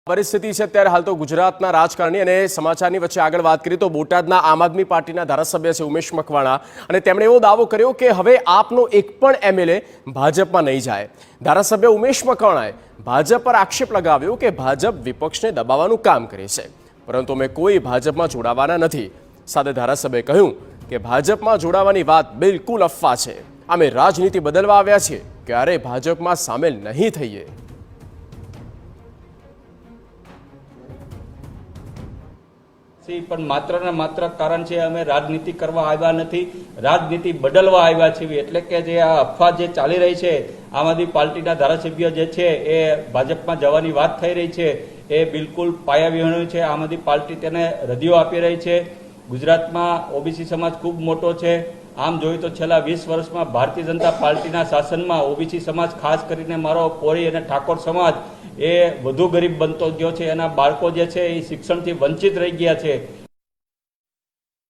પરિસ્થિતિ છે ત્યારે હાલ તો ગુજરાતના રાજકારણી અને સમાચારની વચ્ચે આગળ વાત કરીએ તો બોટાદના આમ આદમી પાર્ટીના ધારાસભ્ય છે ઉમેશ મકવાણા અને તેમણે એવો દાવો કર્યો કે હવે આપનો એક પણ એમએલએ ભાજપમાં નહીં જાય। ધારાસભ્ય ઉમેશ મકવાણાએ ભાજપ પર આક્ષેપ લગાવ્યો કે ભાજપ વિપક્ષને દબાવવાનું કામ કરે છે, પરંતુ અમે કોઈ ભાજપમાં જોડાવાના નથી। સાથે ધારાસભ્યએ કહ્યું કે ભાજપમાં જોડાવાની વાત બિલકુલ અફવા છે, અમે રાજનીતિ બદલવા આવ્યા છીએ, ક્યારેય ભાજપમાં સામેલ નહીં થઈએ। પણ માત્ર ને માત્ર કારણ છે અમે રાજનીતિ કરવા આવ્યા નથી, રાજનીતિ બદલવા આવ્યા છીએ। એટલે કે જે આ અફવા જે ચાલી રહી છે, આમ આદમી પાર્ટીના ધારાસભ્ય જે છે એ ભાજપમાં જવાની વાત થઈ રહી છે, એ બિલકુલ પાયાવિહોણું છે। આમ આદમી પાર્ટી તેને રદિયો આપી રહી છે। ગુજરાતમાં ઓબીસી સમાજ ખૂબ મોટો છે। આમ જોઈએ તો છેલ્લા 20 વર્ષમાં ભારતીય જનતા પાર્ટીના શાસનમાં ઓબીસી સમાજ, ખાસ કરીને મારો કોળી અને ઠાકોર સમાજ એ વધુ ગરીબ બનતો ગયો છે। એના બાળકો જે છે એ શિક્ષણથી વંચિત રહી ગયા છે।